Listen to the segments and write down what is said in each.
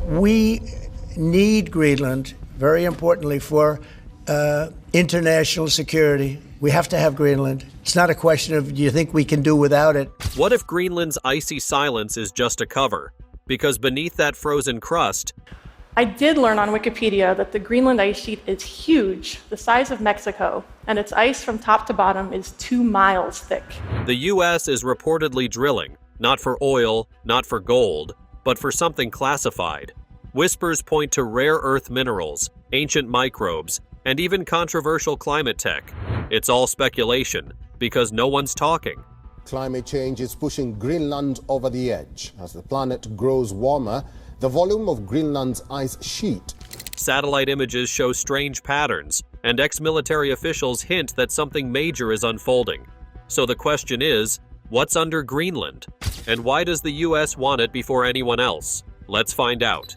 We need Greenland, very importantly, for international security. We have to have Greenland. It's not a question of, do you think we can do without it? What if Greenland's icy silence is just a cover? Because beneath that frozen crust, I did learn on Wikipedia that the Greenland ice sheet is huge, the size of Mexico, and its ice from top to bottom is 2 miles thick. the U.S. is reportedly drilling, not for oil, not for gold, but for something classified. Whispers point to rare earth minerals, ancient microbes, and even controversial climate tech. It's all speculation, because no one's talking. Climate change is pushing Greenland over the edge. As the planet grows warmer, the volume of Greenland's ice sheet. Satellite images show strange patterns, and ex-military officials hint that something major is unfolding. So the question is, what's under Greenland? And why does the U.S. want it before anyone else? Let's find out.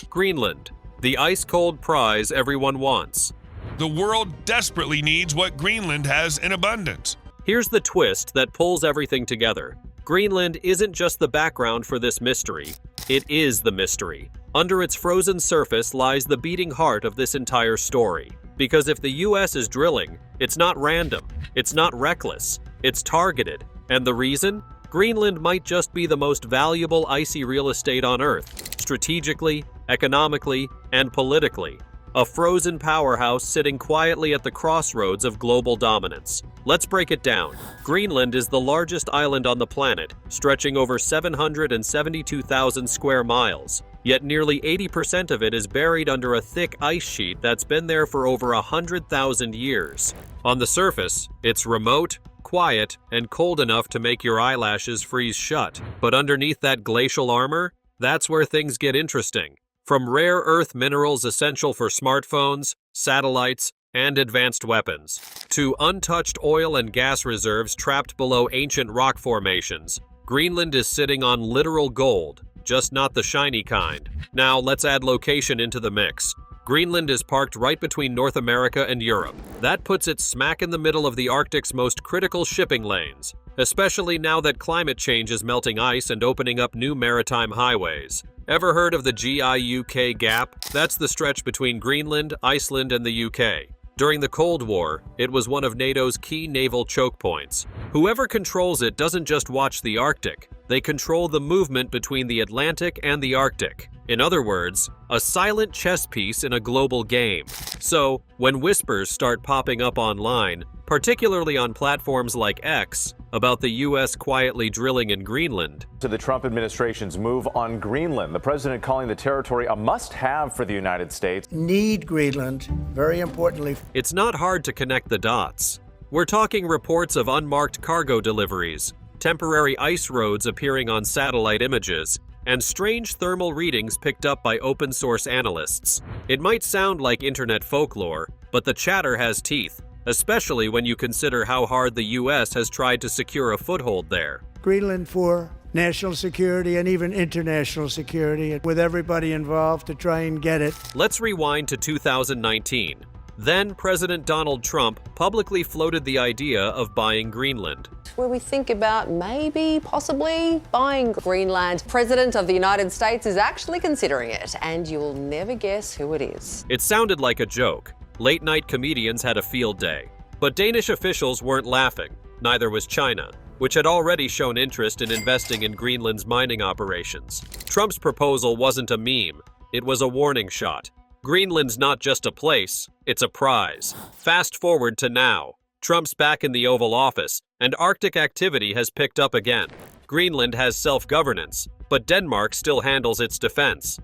Greenland, the ice-cold prize everyone wants. The world desperately needs what Greenland has in abundance. Here's the twist that pulls everything together. Greenland isn't just the background for this mystery, it is the mystery. Under its frozen surface lies the beating heart of this entire story. Because if the US is drilling, it's not random, it's not reckless, it's targeted. And the reason? Greenland might just be the most valuable icy real estate on Earth, strategically, economically, and politically. A frozen powerhouse sitting quietly at the crossroads of global dominance. Let's break it down. Greenland is the largest island on the planet, stretching over 772,000 square miles. Yet nearly 80% of it is buried under a thick ice sheet that's been there for over 100,000 years. On the surface, it's remote, quiet, and cold enough to make your eyelashes freeze shut. But underneath that glacial armor, that's where things get interesting. From rare earth minerals essential for smartphones, satellites, and advanced weapons, to untouched oil and gas reserves trapped below ancient rock formations, Greenland is sitting on literal gold, just not the shiny kind. Now let's add location into the mix. Greenland is parked right between North America and Europe. That puts it smack in the middle of the Arctic's most critical shipping lanes, especially now that climate change is melting ice and opening up new maritime highways. Ever heard of the GIUK Gap? That's the stretch between Greenland, Iceland, and the UK. During the Cold War, it was one of NATO's key naval choke points. Whoever controls it doesn't just watch the Arctic, they control the movement between the Atlantic and the Arctic. In other words, a silent chess piece in a global game. So, when whispers start popping up online, particularly on platforms like X, about the U.S. quietly drilling in Greenland. To the Trump administration's move on Greenland, the president calling the territory a must-have for the United States. Need Greenland, very importantly. It's not hard to connect the dots. We're talking reports of unmarked cargo deliveries, temporary ice roads appearing on satellite images, and strange thermal readings picked up by open-source analysts. It might sound like internet folklore, but the chatter has teeth, especially when you consider how hard the U.S. has tried to secure a foothold there. Greenland for national security and even international security, with everybody involved to try and get it. Let's rewind to 2019. Then President Donald Trump publicly floated the idea of buying Greenland. Where we think about maybe, possibly buying Greenland. President of the United States is actually considering it, and you'll never guess who it is. It sounded like a joke. Late-night comedians had a field day. But Danish officials weren't laughing. Neither was China, which had already shown interest in investing in Greenland's mining operations. Trump's proposal wasn't a meme. It was a warning shot. Greenland's not just a place, it's a prize. Fast forward to now. Trump's back in the Oval Office, and Arctic activity has picked up again. Greenland has self-governance, but Denmark still handles its defense.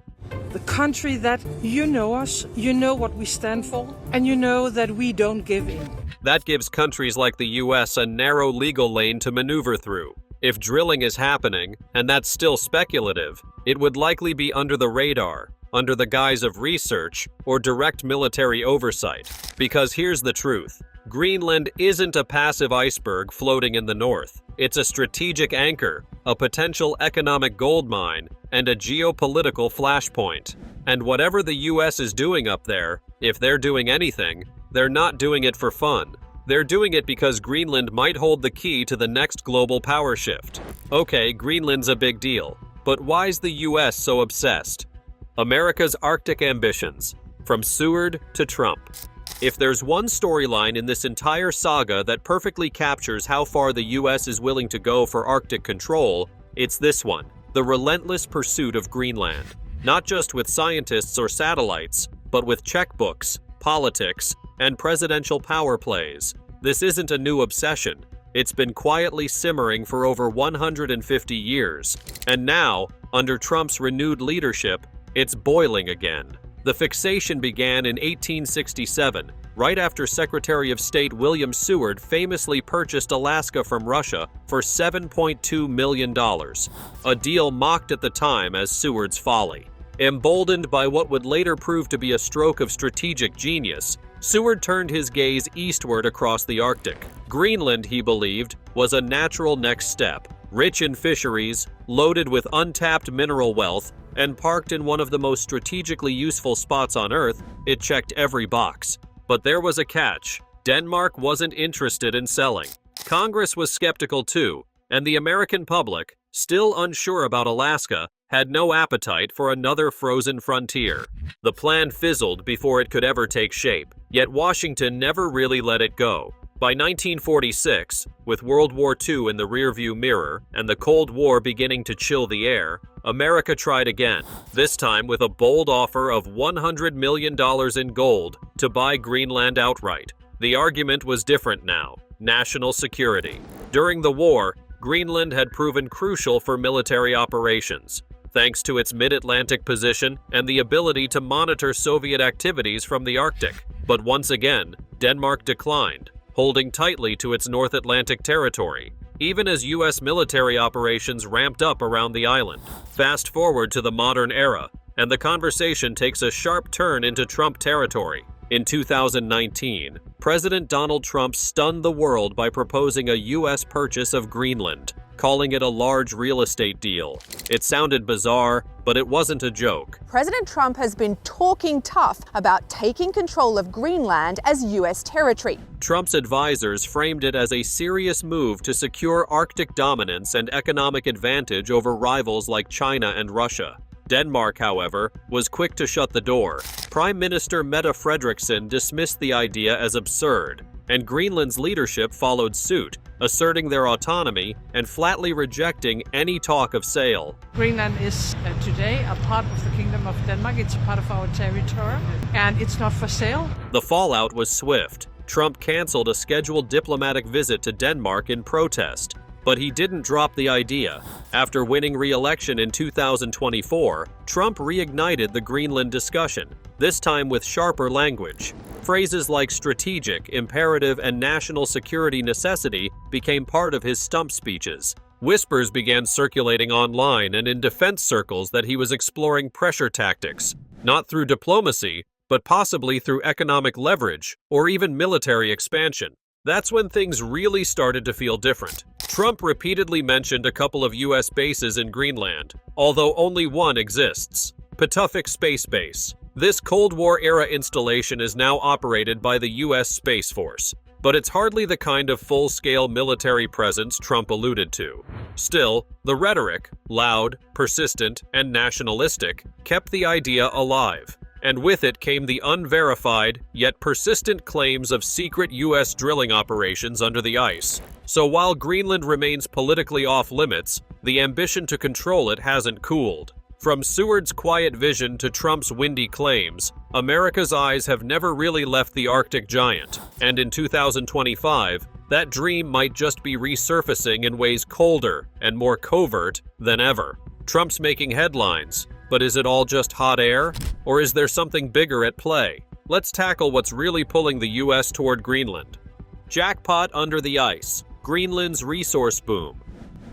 The country that you know us, you know what we stand for, and you know that we don't give in. That gives countries like the US a narrow legal lane to maneuver through. If drilling is happening, and that's still speculative, it would likely be under the radar, under the guise of research or direct military oversight. Because here's the truth. Greenland isn't a passive iceberg floating in the north. It's a strategic anchor, a potential economic gold mine, and a geopolitical flashpoint. And whatever the US is doing up there, if they're doing anything, they're not doing it for fun. They're doing it because Greenland might hold the key to the next global power shift. Okay, Greenland's a big deal, but why's the US so obsessed? America's Arctic ambitions, from Seward to Trump. If there's one storyline in this entire saga that perfectly captures how far the U.S. is willing to go for Arctic control, it's this one: the relentless pursuit of Greenland. Not just with scientists or satellites, but with checkbooks, politics, and presidential power plays. This isn't a new obsession. It's been quietly simmering for over 150 years. And now, under Trump's renewed leadership, it's boiling again. The fixation began in 1867, right after Secretary of State William Seward famously purchased Alaska from Russia for $7.2 million, a deal mocked at the time as Seward's folly. Emboldened by what would later prove to be a stroke of strategic genius, Seward turned his gaze eastward across the Arctic. Greenland, he believed, was a natural next step, rich in fisheries, loaded with untapped mineral wealth, and parked in one of the most strategically useful spots on Earth. It checked every box. But there was a catch. Denmark wasn't interested in selling. Congress was skeptical too, and the American public, still unsure about Alaska, had no appetite for another frozen frontier. The plan fizzled before it could ever take shape, yet Washington never really let it go. By 1946, with World War II in the rearview mirror and the Cold War beginning to chill the air, America tried again, this time with a bold offer of $100 million in gold to buy Greenland outright. The argument was different now: national security. During the war, Greenland had proven crucial for military operations, thanks to its mid-Atlantic position and the ability to monitor Soviet activities from the Arctic. But once again, Denmark declined, holding tightly to its North Atlantic territory, even as U.S. military operations ramped up around the island. Fast forward to the modern era, and the conversation takes a sharp turn into Trump territory. In 2019, President Donald Trump stunned the world by proposing a U.S. purchase of Greenland, calling it a large real estate deal. It sounded bizarre, but it wasn't a joke. President Trump has been talking tough about taking control of Greenland as U.S. territory. Trump's advisors framed it as a serious move to secure Arctic dominance and economic advantage over rivals like China and Russia. Denmark, however, was quick to shut the door. Prime Minister Mette Frederiksen dismissed the idea as absurd, and Greenland's leadership followed suit, asserting their autonomy and flatly rejecting any talk of sale. Greenland is today a part of the Kingdom of Denmark. It's a part of our territory, and it's not for sale. The fallout was swift. Trump canceled a scheduled diplomatic visit to Denmark in protest. But he didn't drop the idea. After winning re-election in 2024, Trump reignited the Greenland discussion, this time with sharper language. Phrases like strategic, imperative, and national security necessity became part of his stump speeches. Whispers began circulating online and in defense circles that he was exploring pressure tactics, not through diplomacy, but possibly through economic leverage or even military expansion. That's when things really started to feel different. Trump repeatedly mentioned a couple of U.S. bases in Greenland, although only one exists: Patuxent Space Base. This Cold War-era installation is now operated by the U.S. Space Force, but it's hardly the kind of full-scale military presence Trump alluded to. Still, the rhetoric, loud, persistent, and nationalistic, kept the idea alive. And with it came the unverified, yet persistent claims of secret U.S. drilling operations under the ice. So while Greenland remains politically off-limits, the ambition to control it hasn't cooled. From Seward's quiet vision to Trump's windy claims, America's eyes have never really left the Arctic giant. And in 2025, that dream might just be resurfacing in ways colder and more covert than ever. Trump's making headlines, but is it all just hot air? Or is there something bigger at play? Let's tackle what's really pulling the U.S. toward Greenland. Jackpot under the ice, Greenland's resource boom.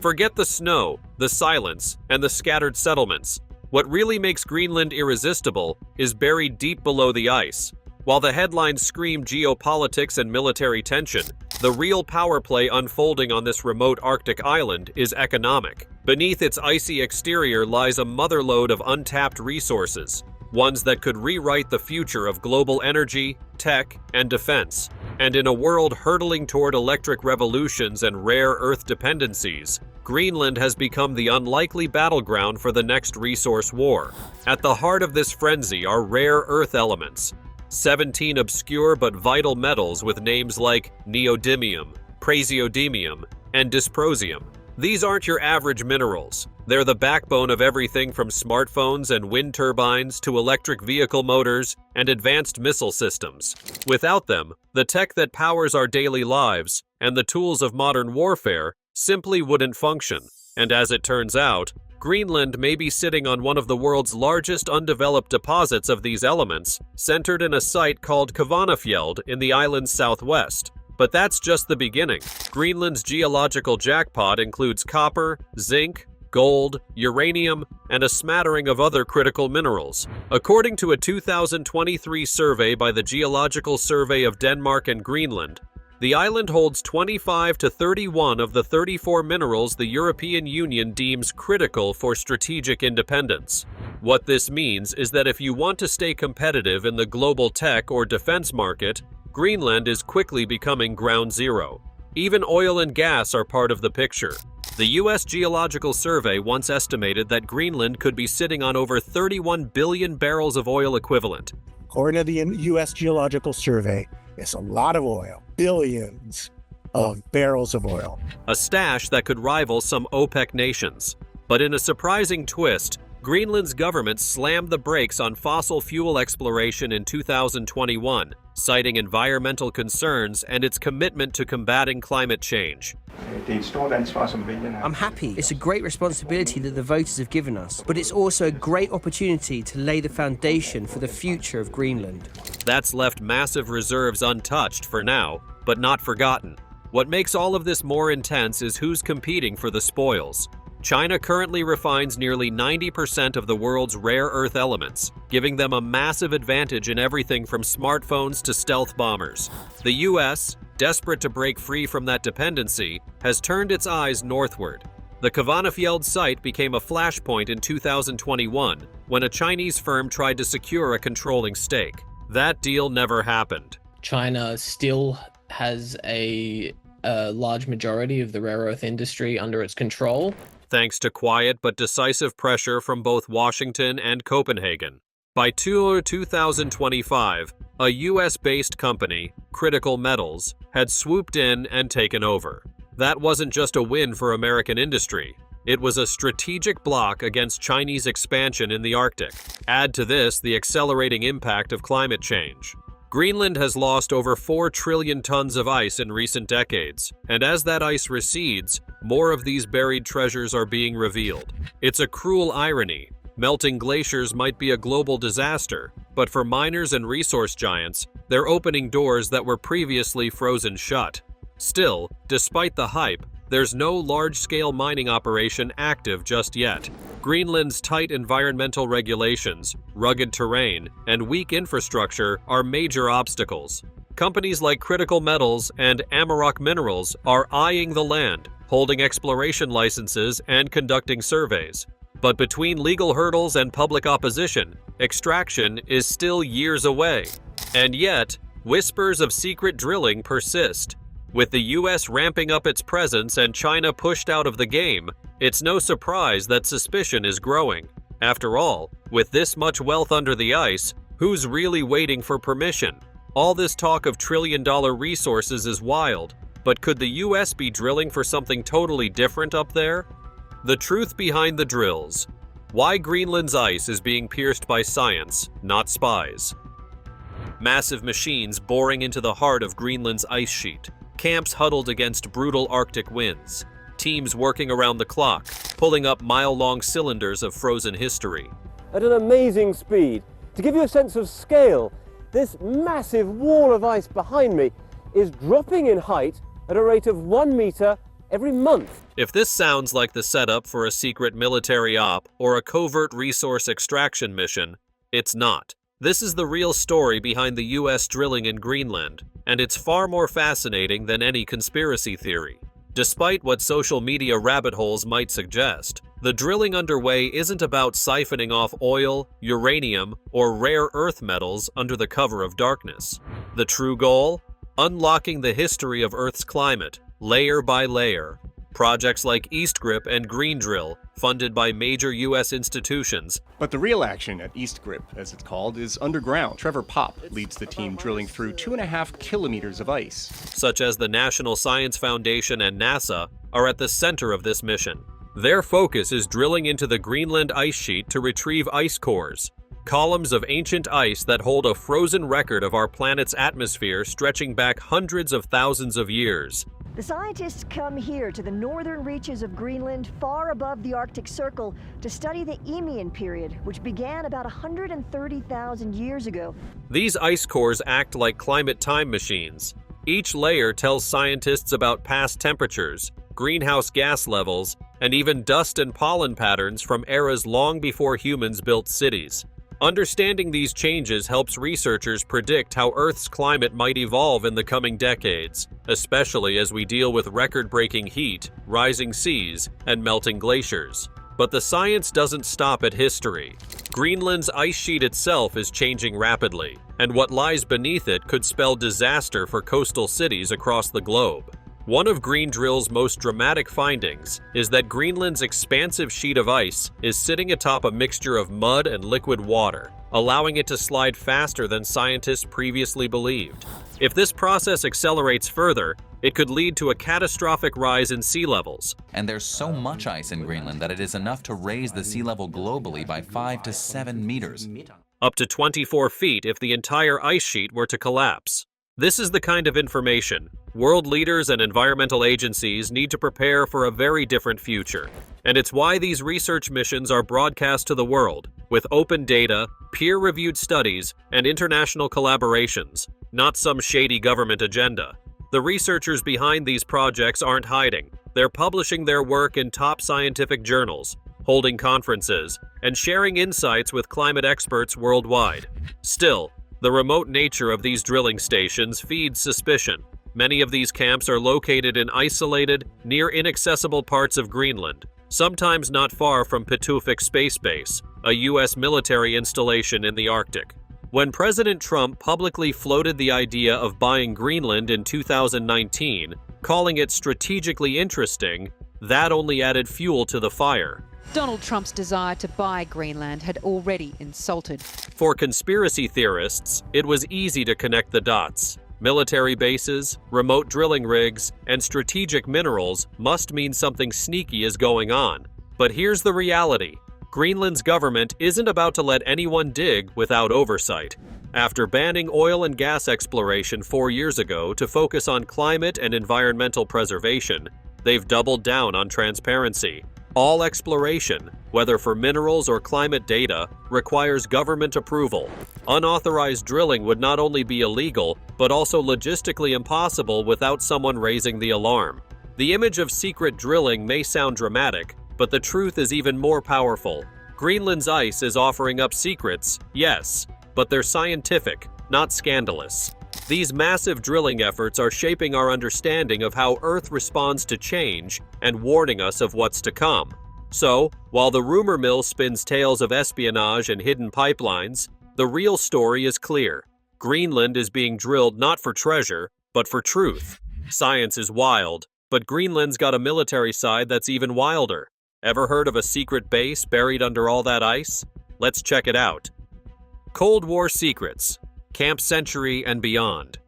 Forget the snow, the silence, and the scattered settlements. What really makes Greenland irresistible is buried deep below the ice. While the headlines scream geopolitics and military tension, the real power play unfolding on this remote Arctic island is economic. Beneath its icy exterior lies a motherlode of untapped resources, ones that could rewrite the future of global energy, tech, and defense. And in a world hurtling toward electric revolutions and rare Earth dependencies, Greenland has become the unlikely battleground for the next resource war. At the heart of this frenzy are rare earth elements, 17 obscure but vital metals with names like neodymium, praseodymium, and dysprosium. These aren't your average minerals. They're the backbone of everything from smartphones and wind turbines to electric vehicle motors and advanced missile systems. Without them, the tech that powers our daily lives and the tools of modern warfare simply wouldn't function. And as it turns out, Greenland may be sitting on one of the world's largest undeveloped deposits of these elements, centered in a site called Kvanefjeld in the island's southwest. But that's just the beginning. Greenland's geological jackpot includes copper, zinc, gold, uranium, and a smattering of other critical minerals. According to a 2023 survey by the Geological Survey of Denmark and Greenland, the island holds 25 to 31 of the 34 minerals the European Union deems critical for strategic independence. What this means is that if you want to stay competitive in the global tech or defense market, Greenland is quickly becoming ground zero. Even oil and gas are part of the picture. The U.S. Geological Survey once estimated that Greenland could be sitting on over 31 billion barrels of oil equivalent. According to the U.S. Geological Survey, it's a lot of oil, billions of barrels of oil. A stash that could rival some OPEC nations. But in a surprising twist, Greenland's government slammed the brakes on fossil fuel exploration in 2021, citing environmental concerns and its commitment to combating climate change. I'm happy. It's a great responsibility that the voters have given us, but it's also a great opportunity to lay the foundation for the future of Greenland. That's left massive reserves untouched for now, but not forgotten. What makes all of this more intense is who's competing for the spoils. China currently refines nearly 90% of the world's rare earth elements, giving them a massive advantage in everything from smartphones to stealth bombers. The U.S., desperate to break free from that dependency, has turned its eyes northward. The Kvanefjeld site became a flashpoint in 2021 when a Chinese firm tried to secure a controlling stake. That deal never happened. China still has a large majority of the rare earth industry under its control, thanks to quiet but decisive pressure from both Washington and Copenhagen. By 2025, a US-based company, Critical Metals, had swooped in and taken over. That wasn't just a win for American industry. It was a strategic block against Chinese expansion in the Arctic. Add to this the accelerating impact of climate change. Greenland has lost over 4 trillion tons of ice in recent decades, and as that ice recedes, more of these buried treasures are being revealed. It's a cruel irony. Melting glaciers might be a global disaster, but for miners and resource giants, they're opening doors that were previously frozen shut. Still, despite the hype, there's no large-scale mining operation active just yet. Greenland's tight environmental regulations, rugged terrain, and weak infrastructure are major obstacles. Companies like Critical Metals and Amarok Minerals are eyeing the land, holding exploration licenses and conducting surveys. But between legal hurdles and public opposition, extraction is still years away. And yet, whispers of secret drilling persist. With the U.S. ramping up its presence and China pushed out of the game, it's no surprise that suspicion is growing. After all, with this much wealth under the ice, who's really waiting for permission? All this talk of trillion-dollar resources is wild, but could the U.S. be drilling for something totally different up there? The truth behind the drills. Why Greenland's ice is being pierced by science, not spies. Massive machines boring into the heart of Greenland's ice sheet. Camps huddled against brutal Arctic winds. Teams working around the clock, pulling up mile-long cylinders of frozen history. At an amazing speed. To give you a sense of scale, this massive wall of ice behind me is dropping in height at a rate of 1 meter every month. If this sounds like the setup for a secret military op or a covert resource extraction mission, it's not. This is the real story behind the U.S. drilling in Greenland, and it's far more fascinating than any conspiracy theory. Despite what social media rabbit holes might suggest, the drilling underway isn't about siphoning off oil, uranium, or rare earth metals under the cover of darkness. The true goal? Unlocking the history of Earth's climate, layer by layer. Projects like EastGrip and Green Drill, funded by major U.S. institutions. But the real action at EastGrip, as it's called, is underground. Trevor Popp leads the team drilling through 2.5 kilometers of ice. Such as the National Science Foundation and NASA, are at the center of this mission. Their focus is drilling into the Greenland ice sheet to retrieve ice cores, columns of ancient ice that hold a frozen record of our planet's atmosphere stretching back hundreds of thousands of years. The scientists come here to the northern reaches of Greenland, far above the Arctic Circle, to study the Eemian period, which began about 130,000 years ago. These ice cores act like climate time machines. Each layer tells scientists about past temperatures, greenhouse gas levels, and even dust and pollen patterns from eras long before humans built cities. Understanding these changes helps researchers predict how Earth's climate might evolve in the coming decades, especially as we deal with record-breaking heat, rising seas, and melting glaciers. But the science doesn't stop at history. Greenland's ice sheet itself is changing rapidly, and what lies beneath it could spell disaster for coastal cities across the globe. One of Green Drill's most dramatic findings is that Greenland's expansive sheet of ice is sitting atop a mixture of mud and liquid water, allowing it to slide faster than scientists previously believed. If this process accelerates further, it could lead to a catastrophic rise in sea levels. And there's so much ice in Greenland that it is enough to raise the sea level globally by 5 to 7 meters. Up to 24 feet if the entire ice sheet were to collapse. This is the kind of information world leaders and environmental agencies need to prepare for a very different future. And it's why these research missions are broadcast to the world, with open data, peer-reviewed studies, and international collaborations, not some shady government agenda. The researchers behind these projects aren't hiding. They're publishing their work in top scientific journals, holding conferences, and sharing insights with climate experts worldwide. Still, the remote nature of these drilling stations feeds suspicion. Many of these camps are located in isolated, near inaccessible parts of Greenland, sometimes not far from Pitufik Space Base, a U.S. military installation in the Arctic. When President Trump publicly floated the idea of buying Greenland in 2019, calling it strategically interesting, that only added fuel to the fire. Donald Trump's desire to buy Greenland had already insulted. For conspiracy theorists, it was easy to connect the dots. Military bases, remote drilling rigs, and strategic minerals must mean something sneaky is going on. But here's the reality. Greenland's government isn't about to let anyone dig without oversight. After banning oil and gas exploration 4 years ago to focus on climate and environmental preservation, they've doubled down on transparency. All exploration, whether for minerals or climate data, requires government approval. Unauthorized drilling would not only be illegal, but also logistically impossible without someone raising the alarm. The image of secret drilling may sound dramatic, but the truth is even more powerful. Greenland's ice is offering up secrets, yes, but they're scientific, not scandalous. These massive drilling efforts are shaping our understanding of how Earth responds to change and warning us of what's to come. So, while the rumor mill spins tales of espionage and hidden pipelines, the real story is clear. Greenland is being drilled not for treasure, but for truth. Science is wild, but Greenland's got a military side that's even wilder. Ever heard of a secret base buried under all that ice? Let's check it out. Cold War Secrets. Camp Century and beyond.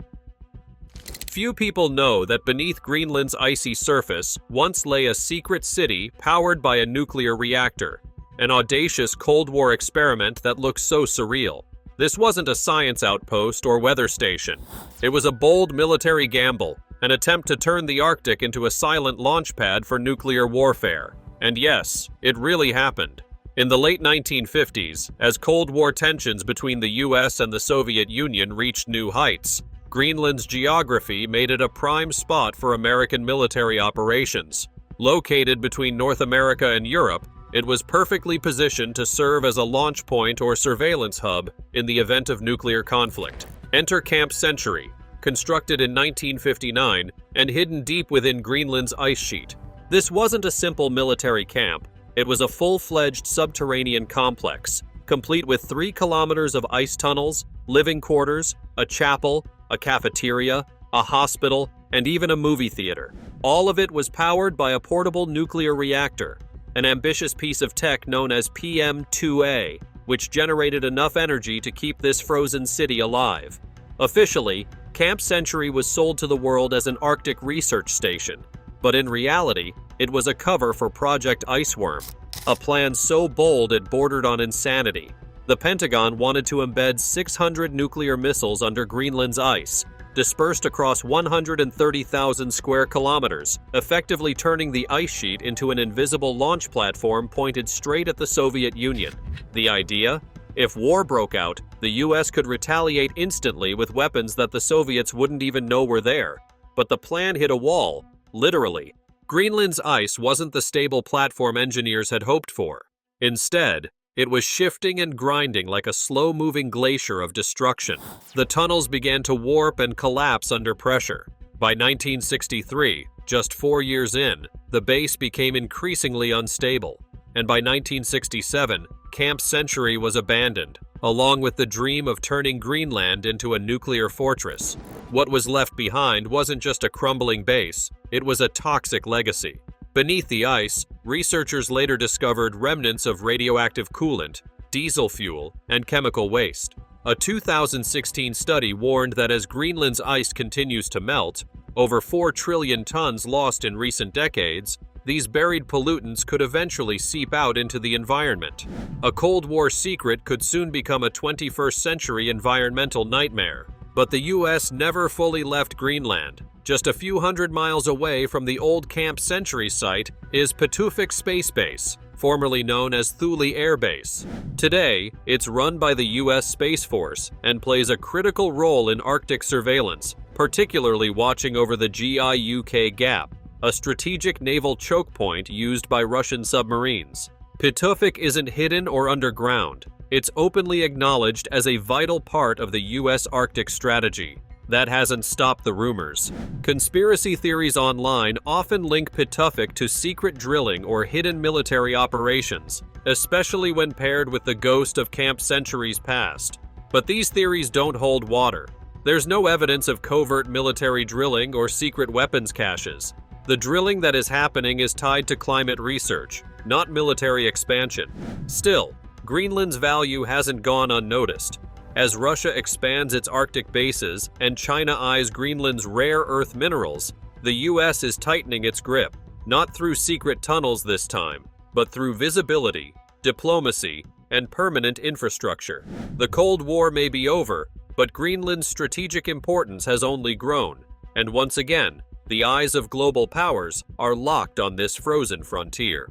Few people know that beneath Greenland's icy surface once lay a secret city powered by a nuclear reactor, an audacious Cold War experiment that looks so surreal. This wasn't a science outpost or weather station. It was a bold military gamble, an attempt to turn the Arctic into a silent launch pad for nuclear warfare. And yes, it really happened. In the late 1950s, as Cold War tensions between the U.S. and the Soviet Union reached new heights, Greenland's geography made it a prime spot for American military operations. Located between North America and Europe, it was perfectly positioned to serve as a launch point or surveillance hub in the event of nuclear conflict. Enter Camp Century, constructed in 1959 and hidden deep within Greenland's ice sheet. This wasn't a simple military camp. It was a full-fledged subterranean complex, complete with 3 kilometers of ice tunnels, living quarters, a chapel, a cafeteria, a hospital, and even a movie theater. All of it was powered by a portable nuclear reactor, an ambitious piece of tech known as PM2A, which generated enough energy to keep this frozen city alive. Officially, Camp Century was sold to the world as an Arctic research station, but in reality, it was a cover for Project Iceworm, a plan so bold it bordered on insanity. The Pentagon wanted to embed 600 nuclear missiles under Greenland's ice, dispersed across 130,000 square kilometers, effectively turning the ice sheet into an invisible launch platform pointed straight at the Soviet Union. The idea? If war broke out, the US could retaliate instantly with weapons that the Soviets wouldn't even know were there. But the plan hit a wall, literally. Greenland's ice wasn't the stable platform engineers had hoped for. Instead, it was shifting and grinding like a slow-moving glacier of destruction. The tunnels began to warp and collapse under pressure. By 1963, just 4 years in, the base became increasingly unstable. And by 1967, Camp Century was abandoned, along with the dream of turning Greenland into a nuclear fortress. What was left behind wasn't just a crumbling base, it was a toxic legacy. Beneath the ice, researchers later discovered remnants of radioactive coolant, diesel fuel, and chemical waste. A 2016 study warned that as Greenland's ice continues to melt, over 4 trillion tons lost in recent decades, these buried pollutants could eventually seep out into the environment. A Cold War secret could soon become a 21st century environmental nightmare. But the US never fully left Greenland. Just a few hundred miles away from the old Camp Century site is Pituffik Space Base, formerly known as Thule Air Base. Today, it's run by the US Space Force and plays a critical role in Arctic surveillance, particularly watching over the GI-UK Gap, a strategic naval choke point used by Russian submarines. Pituffik isn't hidden or underground. It's openly acknowledged as a vital part of the US Arctic strategy. That hasn't stopped the rumors. Conspiracy theories online often link Pituffik to secret drilling or hidden military operations, especially when paired with the ghost of Camp Century's past. But these theories don't hold water. There's no evidence of covert military drilling or secret weapons caches. The drilling that is happening is tied to climate research, not military expansion. Still, Greenland's value hasn't gone unnoticed. As Russia expands its Arctic bases and China eyes Greenland's rare earth minerals, the US is tightening its grip, not through secret tunnels this time, but through visibility, diplomacy, and permanent infrastructure. The Cold War may be over, but Greenland's strategic importance has only grown, and once again, the eyes of global powers are locked on this frozen frontier.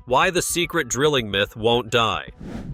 Why the secret drilling myth won't die.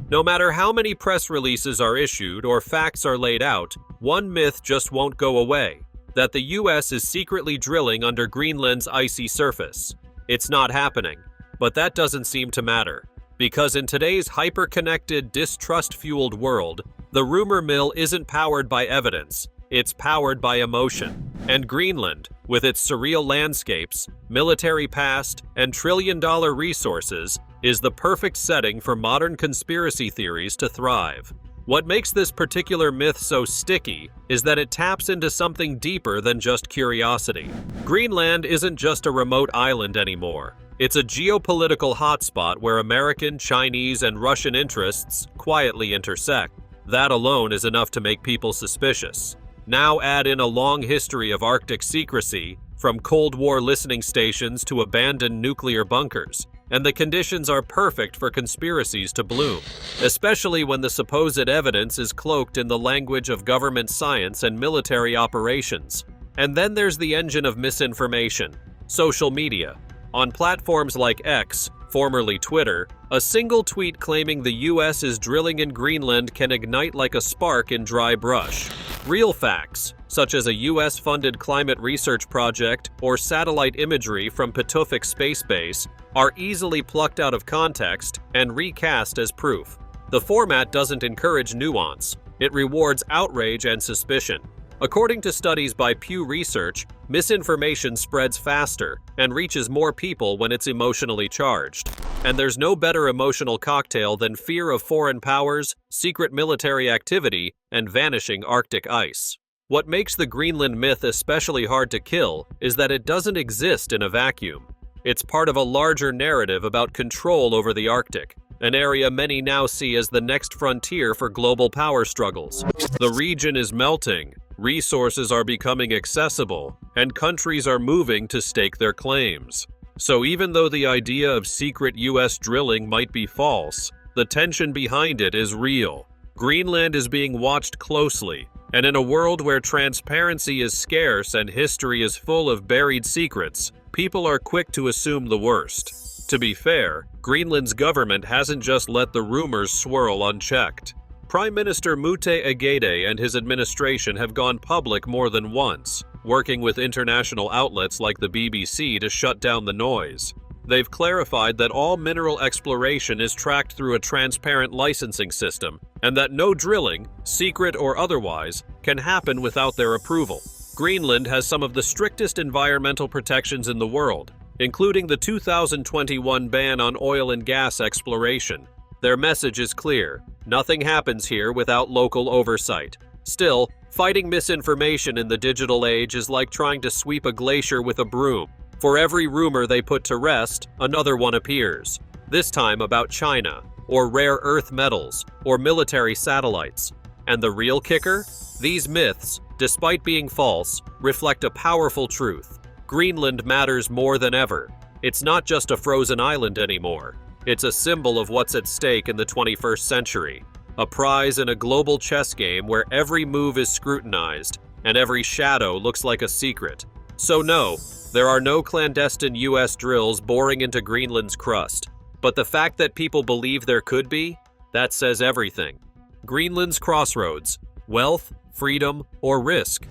No matter how many press releases are issued or facts are laid out, one myth just won't go away: that the US is secretly drilling under Greenland's icy surface. It's not happening, but that doesn't seem to matter, because in today's hyper-connected, distrust-fueled world, the rumor mill isn't powered by evidence, it's powered by emotion. And Greenland, with its surreal landscapes, military past, and trillion-dollar resources, is the perfect setting for modern conspiracy theories to thrive. What makes this particular myth so sticky is that it taps into something deeper than just curiosity. Greenland isn't just a remote island anymore. It's a geopolitical hotspot where American, Chinese, and Russian interests quietly intersect. That alone is enough to make people suspicious. Now add in a long history of Arctic secrecy, from Cold War listening stations to abandoned nuclear bunkers, and the conditions are perfect for conspiracies to bloom, especially when the supposed evidence is cloaked in the language of government science and military operations. And then there's the engine of misinformation: social media. On platforms like X, formerly Twitter, a single tweet claiming the US is drilling in Greenland can ignite like a spark in dry brush. Real facts, such as a US-funded climate research project or satellite imagery from Pituffik Space Base, are easily plucked out of context and recast as proof. The format doesn't encourage nuance. It rewards outrage and suspicion. According to studies by Pew Research, misinformation spreads faster and reaches more people when it's emotionally charged. And there's no better emotional cocktail than fear of foreign powers, secret military activity, and vanishing Arctic ice. What makes the Greenland myth especially hard to kill is that it doesn't exist in a vacuum. It's part of a larger narrative about control over the Arctic, an area many now see as the next frontier for global power struggles. The region is melting, resources are becoming accessible, and countries are moving to stake their claims. So even though the idea of secret U.S. drilling might be false, the tension behind it is real. Greenland is being watched closely, and in a world where transparency is scarce and history is full of buried secrets, people are quick to assume the worst. To be fair, Greenland's government hasn't just let the rumors swirl unchecked. Prime Minister Mute Egede and his administration have gone public more than once, working with international outlets like the BBC to shut down the noise. They've clarified that all mineral exploration is tracked through a transparent licensing system, and that no drilling, secret or otherwise, can happen without their approval. Greenland has some of the strictest environmental protections in the world, including the 2021 ban on oil and gas exploration. Their message is clear: nothing happens here without local oversight. Still, fighting misinformation in the digital age is like trying to sweep a glacier with a broom. For every rumor they put to rest, another one appears. This time about China, or rare earth metals, or military satellites. And the real kicker? These myths, despite being false, reflect a powerful truth. Greenland matters more than ever. It's not just a frozen island anymore. It's a symbol of what's at stake in the 21st century. A prize in a global chess game where every move is scrutinized, and every shadow looks like a secret. So no, there are no clandestine U.S. drills boring into Greenland's crust. But the fact that people believe there could be, that says everything. Greenland's crossroads: wealth, freedom, or risk.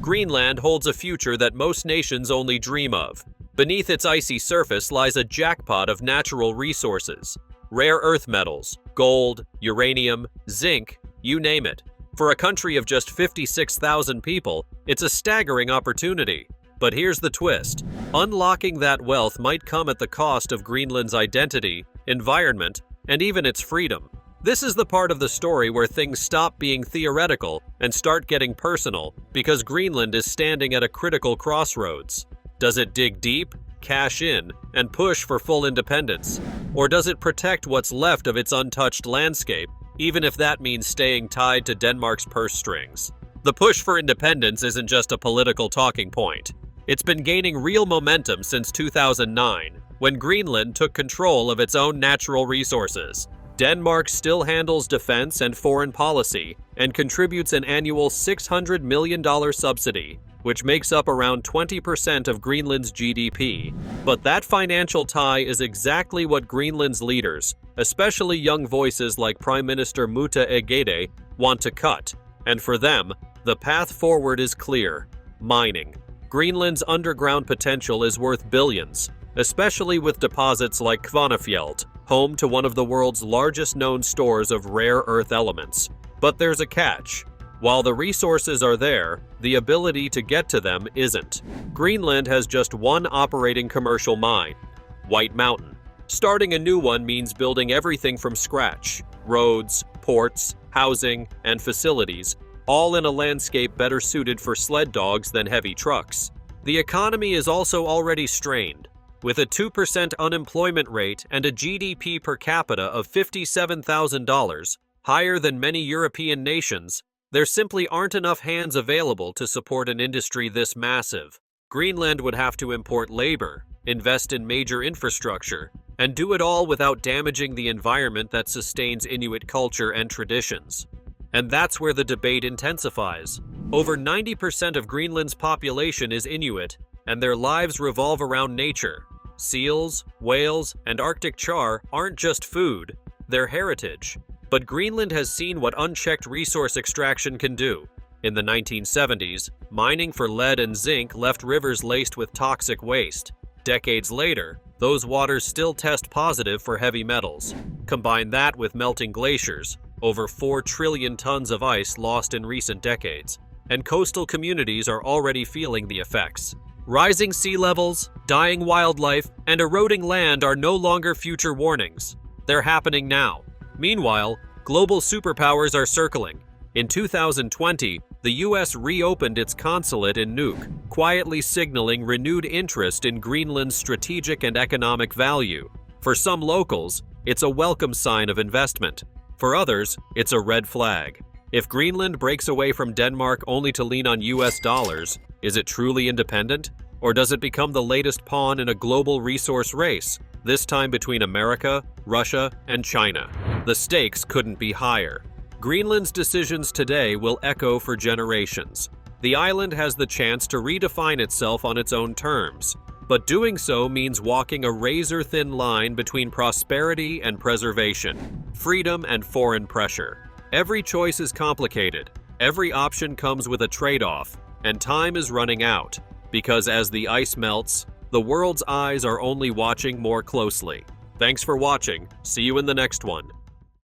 Greenland holds a future that most nations only dream of. Beneath its icy surface lies a jackpot of natural resources. Rare earth metals, gold, uranium, zinc, you name it. For a country of just 56,000 people, it's a staggering opportunity. But here's the twist. Unlocking that wealth might come at the cost of Greenland's identity, environment, and even its freedom. This is the part of the story where things stop being theoretical and start getting personal, because Greenland is standing at a critical crossroads. Does it dig deep, cash in, and push for full independence? Or does it protect what's left of its untouched landscape, even if that means staying tied to Denmark's purse strings? The push for independence isn't just a political talking point. It's been gaining real momentum since 2009, when Greenland took control of its own natural resources. Denmark still handles defense and foreign policy and contributes an annual $600 million subsidy, which makes up around 20% of Greenland's GDP. But that financial tie is exactly what Greenland's leaders, especially young voices like Prime Minister Mute Egede, want to cut. And for them, the path forward is clear: mining. Greenland's underground potential is worth billions, especially with deposits like Kvanefjeld, home to one of the world's largest known stores of rare earth elements. But there's a catch. While the resources are there, the ability to get to them isn't. Greenland has just one operating commercial mine, White Mountain. Starting a new one means building everything from scratch: roads, ports, housing, and facilities, all in a landscape better suited for sled dogs than heavy trucks. The economy is also already strained. With a 2% unemployment rate and a GDP per capita of $57,000, higher than many European nations, there simply aren't enough hands available to support an industry this massive. Greenland would have to import labor, invest in major infrastructure, and do it all without damaging the environment that sustains Inuit culture and traditions. And that's where the debate intensifies. Over 90% of Greenland's population is Inuit, and their lives revolve around nature. Seals, whales, and Arctic char aren't just food, they're heritage. But Greenland has seen what unchecked resource extraction can do. In the 1970s, mining for lead and zinc left rivers laced with toxic waste. Decades later, those waters still test positive for heavy metals. Combine that with melting glaciers, over 4 trillion tons of ice lost in recent decades, and coastal communities are already feeling the effects. Rising sea levels, dying wildlife, and eroding land are no longer future warnings. They're happening now. Meanwhile, global superpowers are circling. In 2020, the U.S. reopened its consulate in Nuuk, quietly signaling renewed interest in Greenland's strategic and economic value. For some locals, it's a welcome sign of investment. For others, it's a red flag. If Greenland breaks away from Denmark only to lean on U.S. dollars, is it truly independent? Or does it become the latest pawn in a global resource race, this time between America, Russia, and China? The stakes couldn't be higher. Greenland's decisions today will echo for generations. The island has the chance to redefine itself on its own terms, but doing so means walking a razor-thin line between prosperity and preservation, freedom and foreign pressure. Every choice is complicated, every option comes with a trade-off, and time is running out, because as the ice melts, the world's eyes are only watching more closely. Thanks for watching. See you in the next one.